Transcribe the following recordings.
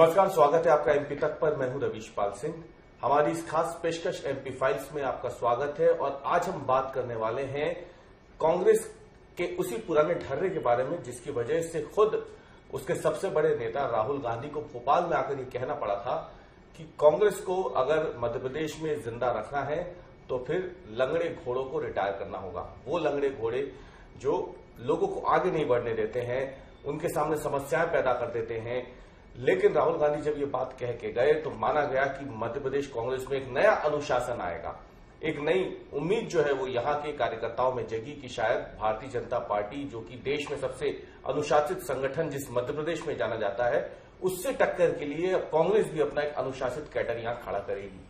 नमस्कार, स्वागत है आपका एमपी तक पर। मैं हूं रवीश पाल सिंह। हमारी इस खास पेशकश एमपी फाइल्स में आपका स्वागत है और आज हम बात करने वाले हैं कांग्रेस के उसी पुराने ढर्रे के बारे में जिसकी वजह से खुद उसके सबसे बड़े नेता राहुल गांधी को भोपाल में आकर ये कहना पड़ा था कि कांग्रेस को अगर मध्य प्रदेश में जिंदा रखना है तो फिर लंगड़े घोड़ों को रिटायर करना होगा। वो लंगड़े घोड़े जो लोगों को आगे नहीं बढ़ने देते हैं, उनके सामने समस्याएं पैदा कर देते हैं। लेकिन राहुल गांधी जब ये बात कह के गए तो माना गया कि मध्य प्रदेश कांग्रेस में एक नया अनुशासन आएगा, एक नई उम्मीद जो है वो यहाँ के कार्यकर्ताओं में जगी कि शायद भारतीय जनता पार्टी, जो कि देश में सबसे अनुशासित संगठन जिस मध्य प्रदेश में जाना जाता है, उससे टक्कर के लिए अब कांग्रेस भी अपना एक अनुशासित कैडर यहां खड़ा करेगी।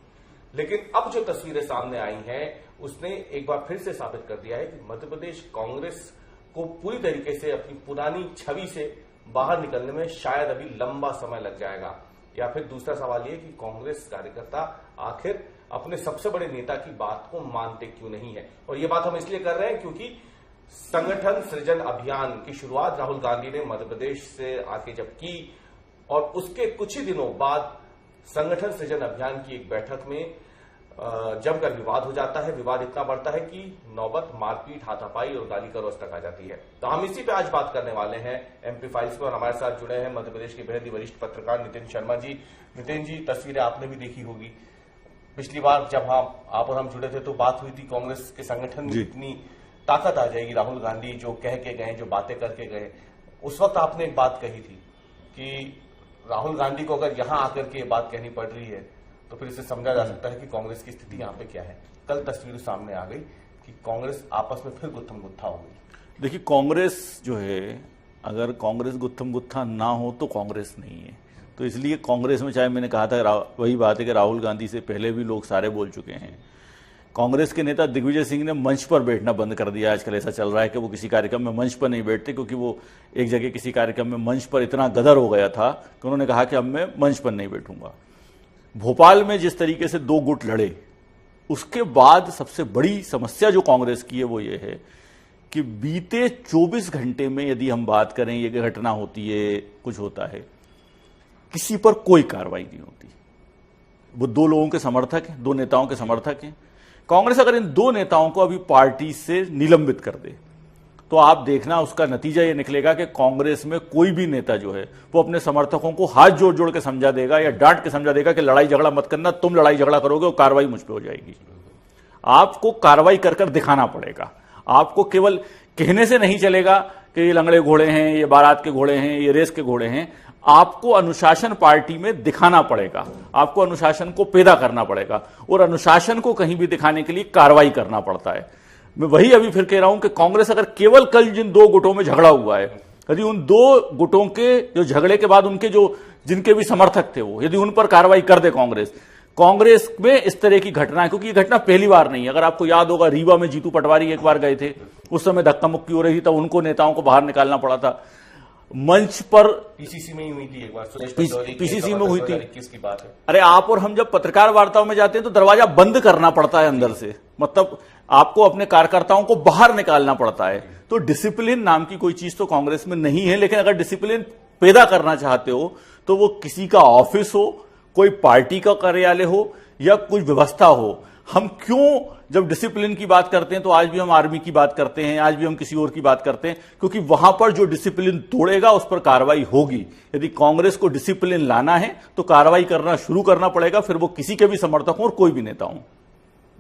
लेकिन अब जो तस्वीरें सामने आई हैं उसने एक बार फिर से साबित कर दिया है कि मध्य प्रदेश कांग्रेस को पूरी तरीके से अपनी पुरानी छवि से बाहर निकलने में शायद अभी लंबा समय लग जाएगा। या फिर दूसरा सवाल यह कि कांग्रेस कार्यकर्ता आखिर अपने सबसे बड़े नेता की बात को मानते क्यों नहीं है। और ये बात हम इसलिए कर रहे हैं क्योंकि संगठन सृजन अभियान की शुरुआत राहुल गांधी ने मध्य प्रदेश से आके जब की और उसके कुछ ही दिनों बाद संगठन सृजन अभियान की एक बैठक में जमकर विवाद हो जाता है। विवाद इतना बढ़ता है कि नौबत मारपीट, हाथापाई और गाली गलौज तक आ जाती है। तो हम इसी पे आज बात करने वाले हैं एमपी फाइल्स में और हमारे साथ जुड़े हैं मध्य प्रदेश के बेहद ही वरिष्ठ पत्रकार नितिन शर्मा जी। नितिन जी, तस्वीरें आपने भी देखी होगी। पिछली बार जब आप और हम जुड़े थे तो बात हुई थी कांग्रेस के संगठन में इतनी ताकत आ जाएगी, राहुल गांधी जो कह के गए, जो बातें करके गए। उस वक्त आपने एक बात कही थी कि राहुल गांधी को अगर यहां आकर के ये बात कहनी पड़ रही है तो फिर इसे समझा जा सकता है कि कांग्रेस की स्थिति यहां पे क्या है। कल तस्वीर सामने आ गई कि कांग्रेस आपस में फिर गुत्थम गुत्था हो गई। देखिए, कांग्रेस जो है, अगर कांग्रेस गुत्थम गुत्था ना हो तो कांग्रेस नहीं है। तो इसलिए कांग्रेस में, चाहे मैंने कहा था वही बात है कि राहुल गांधी से पहले भी लोग सारे बोल चुके हैं। कांग्रेस के नेता दिग्विजय सिंह ने मंच पर बैठना बंद कर दिया। आजकल ऐसा चल रहा है कि वो किसी कार्यक्रम में मंच पर नहीं बैठते, क्योंकि वो एक जगह किसी कार्यक्रम में मंच पर इतना गदर हो गया था कि उन्होंने कहा कि अब मैं मंच पर नहीं बैठूंगा। भोपाल में जिस तरीके से दो गुट लड़े, उसके बाद सबसे बड़ी समस्या जो कांग्रेस की है वो ये है कि बीते 24 घंटे में यदि हम बात करें, ये घटना होती है, कुछ होता है, किसी पर कोई कार्रवाई नहीं होती। वो दो लोगों के समर्थक हैं, दो नेताओं के समर्थक हैं। कांग्रेस अगर इन दो नेताओं को अभी पार्टी से निलंबित कर दे तो आप देखना उसका नतीजा ये निकलेगा कि कांग्रेस में कोई भी नेता जो है वो अपने समर्थकों को हाथ जोड़ जोड़ के समझा देगा या डांट के समझा देगा कि लड़ाई झगड़ा मत करना, तुम लड़ाई झगड़ा करोगे और कार्रवाई मुझ पे हो जाएगी। आपको कार्रवाई कर कर दिखाना पड़ेगा। आपको केवल कहने से नहीं चलेगा कि ये लंगड़े घोड़े हैं, ये बारात के घोड़े हैं, ये रेस के घोड़े हैं। आपको अनुशासन पार्टी में दिखाना पड़ेगा, आपको अनुशासन को पैदा करना पड़ेगा और अनुशासन को कहीं भी दिखाने के लिए कार्रवाई करना पड़ता है। मैं वही अभी फिर कह रहा हूं कि कांग्रेस अगर केवल कल जिन दो गुटों में झगड़ा हुआ है, यदि उन दो गुटों के जो झगड़े के बाद उनके जो जिनके भी समर्थक थे वो, यदि उन पर कार्रवाई कर दे कांग्रेस में इस तरह की घटना है, क्योंकि ये घटना पहली बार नहीं है। अगर आपको याद होगा, रीवा में जीतू पटवारी एक बार गए थे, उस समय धक्का मुक्की हो रही थी, तब उनको नेताओं को बाहर निकालना पड़ा था। मंच पर पीसीसी में ही हुई थी एक बार, पीसीसी में हुई थी। किसकी बात है? अरे आप और हम जब पत्रकार वार्ताओं में जाते हैं तो दरवाजा बंद करना पड़ता है अंदर से, मतलब आपको अपने कार्यकर्ताओं को बाहर निकालना पड़ता है। तो डिसिप्लिन नाम की कोई चीज तो कांग्रेस में नहीं है। लेकिन अगर डिसिप्लिन पैदा करना चाहते हो तो वो किसी का ऑफिस हो, कोई पार्टी का कार्यालय हो या कुछ व्यवस्था हो। हम क्यों जब डिसिप्लिन की बात करते हैं तो आज भी हम आर्मी की बात करते हैं, आज भी हम किसी और की बात करते हैं, क्योंकि वहां पर जो डिसिप्लिन तोड़ेगा उस पर कार्रवाई होगी। यदि कांग्रेस को डिसिप्लिन लाना है तो कार्रवाई करना शुरू करना पड़ेगा, फिर वो किसी के भी समर्थक हो और कोई भी नेता हो।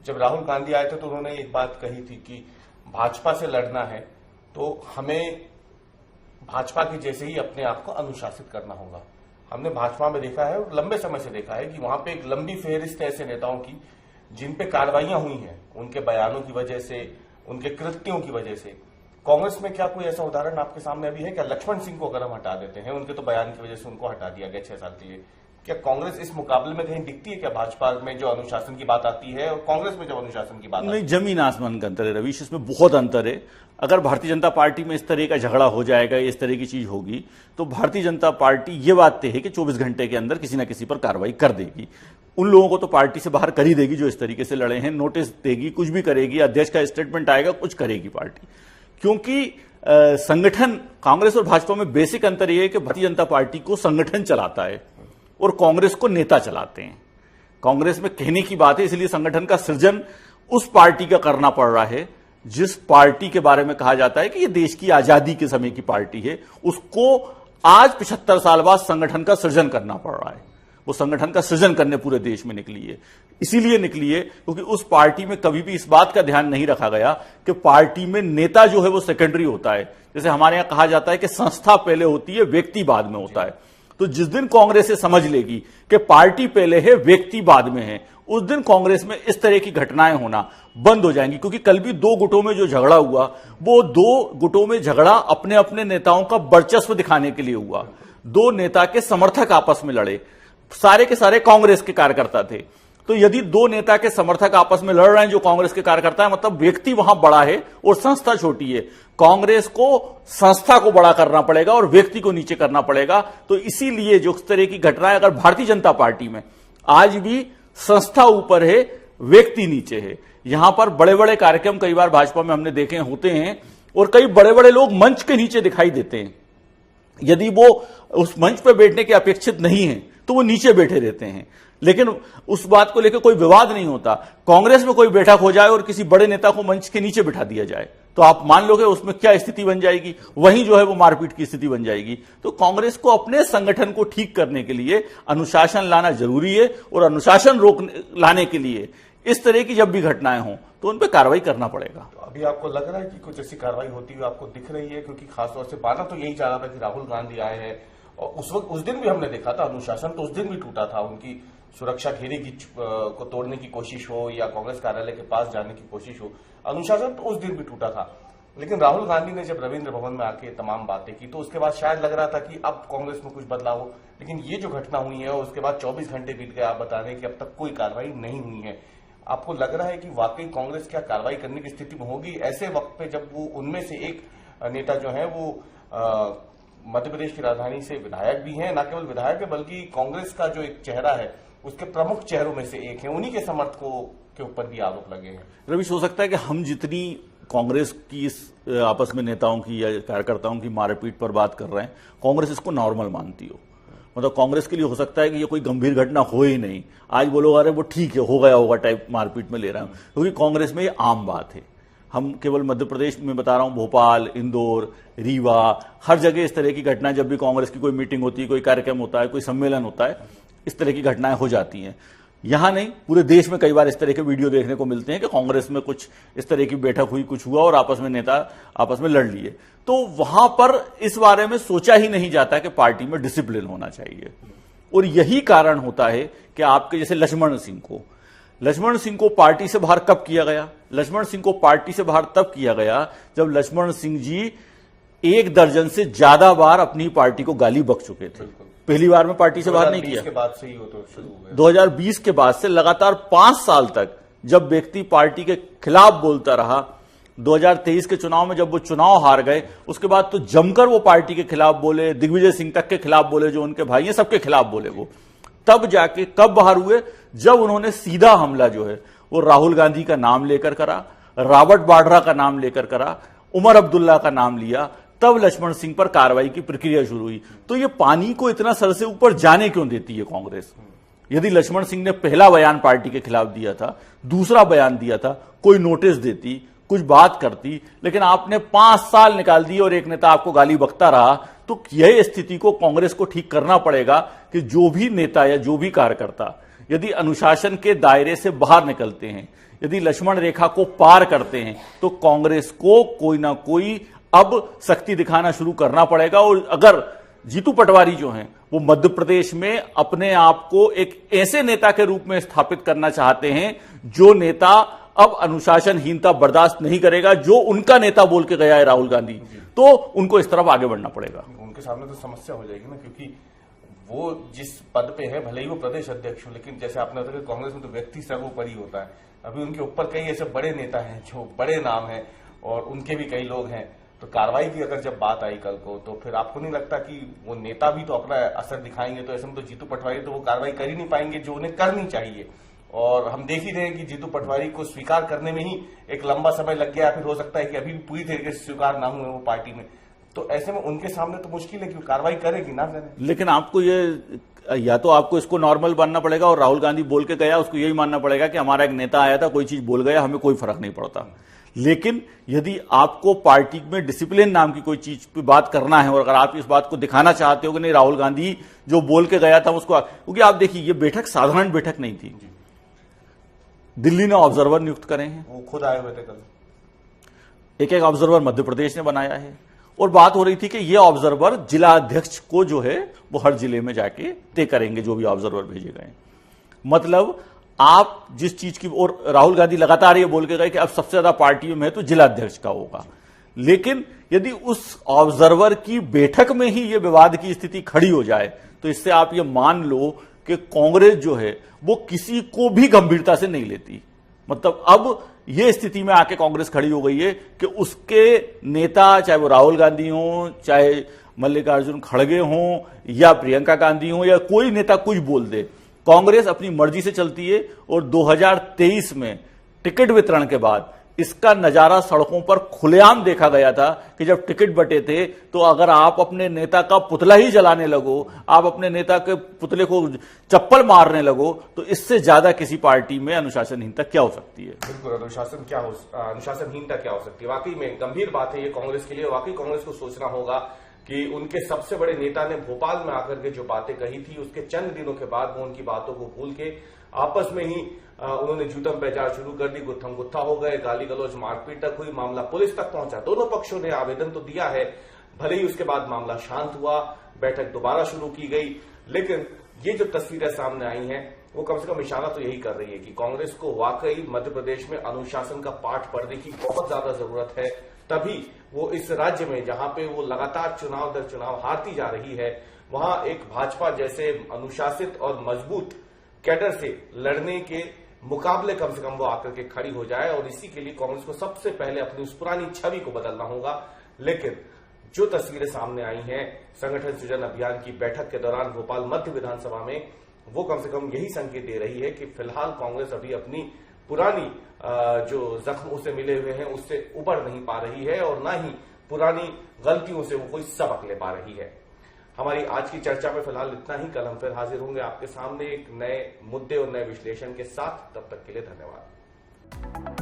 जब राहुल गांधी आए थे तो उन्होंने एक बात कही थी कि भाजपा से लड़ना है तो हमें भाजपा के जैसे ही अपने आप को अनुशासित करना होगा। हमने भाजपा में देखा है और लंबे समय से देखा है कि वहां पे एक लंबी फेहरिस्त है ऐसे नेताओं की जिन पे कार्रवाइयां हुई हैं, उनके बयानों की वजह से, उनके कृत्यों की वजह से। कांग्रेस में क्या कोई ऐसा उदाहरण आपके सामने अभी है क्या? लक्ष्मण सिंह को अगर हम हटा देते हैं, उनके तो बयान की वजह से उनको हटा दिया गया 6 साल के लिए, क्या कांग्रेस इस मुकाबले में कहीं दिखती है क्या? भाजपा में जो अनुशासन की बात आती है और कांग्रेस में जब अनुशासन की बात नहीं, जमीन आसमान का अंतर है रवीश, इसमें बहुत अंतर है। अगर भारतीय जनता पार्टी में इस तरह का झगड़ा हो जाएगा, इस तरह की चीज होगी, तो भारतीय जनता पार्टी ये बात तय है कि 24 घंटे के अंदर किसी ना किसी पर कार्रवाई कर देगी। उन लोगों को तो पार्टी से बाहर कर ही देगी जो इस तरीके से लड़े हैं, नोटिस देगी, कुछ भी करेगी, अध्यक्ष का स्टेटमेंट आएगा, कुछ करेगी पार्टी। क्योंकि संगठन, कांग्रेस और भाजपा में बेसिक अंतर यह है कि भारतीय जनता पार्टी को संगठन चलाता है और कांग्रेस को नेता चलाते हैं। कांग्रेस में कहने की बात है, इसलिए संगठन का सृजन उस पार्टी का करना पड़ रहा है जिस पार्टी के बारे में कहा जाता है कि ये देश की आजादी के समय की पार्टी है। उसको आज 75 साल बाद संगठन का सृजन करना पड़ रहा है। वो संगठन का सृजन करने पूरे देश में निकली है। इसीलिए निकली है क्योंकि उस पार्टी में कभी भी इस बात का ध्यान नहीं रखा गया कि पार्टी में नेता जो है वो सेकेंडरी होता है। जैसे हमारे यहां कहा जाता है कि संस्था पहले होती है, व्यक्ति बाद में होता है। तो जिस दिन कांग्रेस ये समझ लेगी कि पार्टी पहले है, व्यक्ति बाद में है, उस दिन कांग्रेस में इस तरह की घटनाएं होना बंद हो जाएंगी। क्योंकि कल भी दो गुटों में जो झगड़ा हुआ, वो दो गुटों में झगड़ा अपने अपने नेताओं का वर्चस्व दिखाने के लिए हुआ। दो नेता के समर्थक आपस में लड़े, सारे के सारे कांग्रेस के कार्यकर्ता थे। तो यदि दो नेता के समर्थक आपस में लड़ रहे हैं जो कांग्रेस के कार्यकर्ता है, मतलब व्यक्ति वहां बड़ा है और संस्था छोटी है। कांग्रेस को संस्था को बड़ा करना पड़ेगा और व्यक्ति को नीचे करना पड़ेगा। तो इसीलिए जो इस तरह की घटनाएं अगर भारतीय जनता पार्टी में आज भी संस्था ऊपर है, व्यक्ति नीचे है। यहां पर बड़े बड़े कार्यक्रम कई बार भाजपा में हमने देखे होते हैं और कई बड़े बड़े लोग मंच के नीचे दिखाई देते हैं। यदि वो उस मंच पर बैठने के अपेक्षित नहीं है तो वो नीचे बैठे रहते हैं, लेकिन उस बात को लेकर कोई विवाद नहीं होता। कांग्रेस में कोई बैठक हो जाए और किसी बड़े नेता को मंच के नीचे बिठा दिया जाए तो आप मान लोगे उसमें क्या स्थिति बन जाएगी, वहीं जो है वो मारपीट की स्थिति बन जाएगी। तो कांग्रेस को अपने संगठन को ठीक करने के लिए अनुशासन लाना जरूरी है और अनुशासन लाने के लिए इस तरह की जब भी घटनाएं हों तो उन पर कार्रवाई करना पड़ेगा। तो अभी आपको लग रहा है कि कुछ ऐसी कार्रवाई होती हुई आपको दिख रही है? क्योंकि खासतौर से माना तो यही जा रहा था कि राहुल गांधी आए हैं और उस वक्त उस दिन भी हमने देखा था अनुशासन तो उस दिन भी टूटा था। उनकी सुरक्षा घेरे की को तोड़ने की कोशिश हो या कांग्रेस कार्यालय के पास जाने की कोशिश हो, अनुशासन तो उस दिन भी टूटा था। लेकिन राहुल गांधी ने जब रविंद्र भवन में आके तमाम बातें की तो उसके बाद शायद लग रहा था कि अब कांग्रेस में कुछ बदलाव हो। लेकिन ये जो घटना हुई है और उसके बाद 24 घंटे बीत गए, आप बता रहे हैं कि अब तक कोई कार्रवाई नहीं हुई है। आपको लग रहा है कि वाकई कांग्रेस क्या कार्रवाई करने की स्थिति में होगी ऐसे वक्त पे जब वो उनमें से एक नेता जो है वो मध्य प्रदेश की राजधानी से विधायक भी हैं, न केवल विधायक है बल्कि कांग्रेस का जो एक चेहरा है उसके प्रमुख चेहरों में से एक है, उन्हीं के समर्थकों के ऊपर भी आरोप लगे हैं। रविश, हो सकता है कि हम जितनी कांग्रेस की इस आपस में नेताओं की या कार्यकर्ताओं की मारपीट पर बात कर रहे हैं, कांग्रेस इसको नॉर्मल मानती हो। मतलब कांग्रेस के लिए हो सकता है कि ये कोई गंभीर घटना हो ही नहीं, आज वो लोग अरे वो ठीक है हो गया होगा टाइप मारपीट में ले रहे हैं, क्योंकि कांग्रेस में ये आम बात है। हम केवल मध्य प्रदेश में बता रहा हूं, भोपाल, इंदौर, रीवा, हर जगह इस तरह की घटनाएं जब भी कांग्रेस की कोई मीटिंग होती है, कोई कार्यक्रम होता है, कोई सम्मेलन होता है, इस तरह की घटनाएं हो जाती हैं। यहां नहीं, पूरे देश में कई बार इस तरह के वीडियो देखने को मिलते हैं कि कांग्रेस में कुछ इस तरह की बैठक हुई, कुछ हुआ और आपस में नेता आपस में लड़ लिए। तो वहां पर इस बारे में सोचा ही नहीं जाता कि पार्टी में डिसिप्लिन होना चाहिए। और यही कारण होता है कि आपके जैसे लक्ष्मण सिंह को पार्टी से बाहर कब किया गया? लक्ष्मण सिंह को पार्टी से बाहर तब किया गया जब लक्ष्मण सिंह जी 1 दर्जन से ज्यादा बार अपनी पार्टी को गाली बक चुके थे। पहली बार में पार्टी से बाहर नहीं किया, 2020 के बाद से ही वो तो शुरू हुआ। 2020 के बाद से लगातार 5 साल तक जब व्यक्ति पार्टी के खिलाफ बोलता रहा, 2023 के चुनाव में जब वो चुनाव हार गए उसके बाद तो जमकर वो पार्टी के खिलाफ बोले, दिग्विजय सिंह तक के खिलाफ बोले, जो उनके भाई हैं सबके खिलाफ बोले। वो तब जाके कब बाहर हुए? जब उन्होंने सीधा हमला जो है वो राहुल गांधी का नाम लेकर करा, रॉबर्ट वाड्रा का नाम लेकर करा, उमर अब्दुल्ला का नाम लिया, तब लक्ष्मण सिंह पर कार्रवाई की प्रक्रिया शुरू हुई। तो ये पानी को इतना सर से ऊपर जाने क्यों देती है कांग्रेस? यदि लक्ष्मण सिंह ने पहला बयान पार्टी के खिलाफ दिया था, दूसरा बयान दिया था, कोई नोटिस देती, कुछ बात करती, लेकिन आपने 5 साल निकाल दिए और एक नेता आपको गाली बकता रहा, तो यह स्थिति को कांग्रेस को ठीक करना पड़ेगा कि जो भी नेता या जो भी कार्यकर्ता यदि अनुशासन के दायरे से बाहर निकलते हैं, यदि लक्ष्मण रेखा को पार करते हैं, तो कांग्रेस को कोई ना कोई अब सख्ती दिखाना शुरू करना पड़ेगा। और अगर जीतू पटवारी जो हैं वो मध्य प्रदेश में अपने आप को एक ऐसे नेता के रूप में स्थापित करना चाहते हैं जो नेता अब अनुशासनहीनता बर्दाश्त नहीं करेगा, जो उनका नेता बोल के गया है राहुल गांधी, तो उनको इस तरफ आगे बढ़ना पड़ेगा। उनके सामने तो समस्या हो जाएगी ना, क्योंकि वो जिस पद पे है, भले ही वो प्रदेश अध्यक्ष हो, लेकिन जैसे आपने बताया कांग्रेस में तो व्यक्ति सर्वोपरि होता है। अभी उनके ऊपर कई ऐसे बड़े नेता हैं जो बड़े नाम हैं और उनके भी कई लोग हैं। तो कार्रवाई की अगर जब बात आई कल को, तो फिर आपको नहीं लगता कि वो नेता भी तो अपना असर दिखाएंगे? तो ऐसे में तो जीतू पटवारी तो वो कार्रवाई कर ही नहीं पाएंगे जो उन्हें करनी चाहिए। और हम देख ही रहे हैं कि जीतू पटवारी को स्वीकार करने में ही एक लंबा समय लग गया, फिर हो सकता है कि अभी भी पूरी तरीके से स्वीकार ना हुए वो पार्टी में। तो ऐसे में उनके सामने तो मुश्किल है कि कार्रवाई करेगी ना करे। लेकिन आपको ये, या तो आपको इसको नॉर्मल मानना पड़ेगा और राहुल गांधी बोल के गया, उसको यही मानना पड़ेगा कि हमारा एक नेता आया था, कोई चीज बोल गया, हमें कोई फर्क नहीं पड़ता। लेकिन यदि आपको पार्टी में डिसिप्लिन नाम की कोई चीज पे बात करना है और अगर आप इस बात को दिखाना चाहते हो कि नहीं राहुल गांधी जो बोल के गया था उसको, क्योंकि आप देखिए ये बैठक साधारण बैठक नहीं थी, दिल्ली ने ऑब्जर्वर नियुक्त करे हैं, वो खुद आए हुए थे कल, एक ऑब्जर्वर मध्य प्रदेश ने बनाया है, और बात हो रही थी कि ये ऑब्जर्वर जिला अध्यक्ष को जो है वो हर जिले में जाके तय करेंगे जो भी ऑब्जर्वर भेजे गए। मतलब आप जिस चीज की, और राहुल गांधी लगातार ये बोल के गए कि अब सबसे ज्यादा पार्टियों में तो जिला अध्यक्ष का होगा, लेकिन यदि उस ऑब्जर्वर की बैठक में ही ये विवाद की स्थिति खड़ी हो जाए तो इससे आप ये मान लो कि कांग्रेस जो है वो किसी को भी गंभीरता से नहीं लेती। मतलब अब ये स्थिति में आके कांग्रेस खड़ी हो गई है कि उसके नेता, चाहे वो राहुल गांधी हो, चाहे मल्लिकार्जुन खड़गे हों या प्रियंका गांधी हो, या कोई नेता कुछ बोल दे, कांग्रेस अपनी मर्जी से चलती है। और 2023 में टिकट वितरण के बाद इसका नजारा सड़कों पर खुलेआम देखा गया था कि जब टिकट बटे थे तो अगर आप अपने नेता का पुतला ही जलाने लगो, आप अपने नेता के पुतले को चप्पल मारने लगो, तो इससे ज्यादा किसी पार्टी में अनुशासनहीनता क्या हो सकती है? बिल्कुल, अनुशासनहीनता क्या हो सकती है? वाकई में गंभीर बात है ये कांग्रेस के लिए। वाकई कांग्रेस को सोचना होगा कि उनके सबसे बड़े नेता ने भोपाल में आकर के जो बातें कही थी उसके चंद दिनों के बाद वो उनकी बातों को भूल के आपस में ही उन्होंने जूतम पहचान शुरू कर दी, गुत्थम गुत्था हो गए, गाली गलौज मारपीट तक हुई, मामला पुलिस तक पहुंचा। दोनों पक्षों ने आवेदन तो दिया है, भले ही उसके बाद मामला शांत हुआ, बैठक दोबारा शुरू की गई, लेकिन ये जो तस्वीरें सामने आई हैं वो कम से कम इशारा तो यही कर रही है कि कांग्रेस को वाकई मध्य प्रदेश में अनुशासन का पाठ पढ़ने की बहुत ज्यादा जरूरत है। तभी वो इस राज्य में जहां पे वो लगातार चुनाव दर चुनाव हारती जा रही है, वहां एक भाजपा जैसे अनुशासित और मजबूत कैडर से लड़ने के मुकाबले कम से कम वो आकर के खड़ी हो जाए। और इसी के लिए कांग्रेस को सबसे पहले अपनी उस पुरानी छवि को बदलना होगा। लेकिन जो तस्वीरें सामने आई हैं संगठन सृजन अभियान की बैठक के दौरान भोपाल मध्य विधानसभा में, वो कम से कम यही संकेत दे रही है कि फिलहाल कांग्रेस अभी अपनी पुरानी जो जख्मों से मिले हुए हैं उससे उबर नहीं पा रही है और ना ही पुरानी गलतियों से वो कोई सबक ले पा रही है। हमारी आज की चर्चा में फिलहाल इतना ही। कल हम फिर हाजिर होंगे आपके सामने एक नए मुद्दे और नए विश्लेषण के साथ। तब तक के लिए धन्यवाद।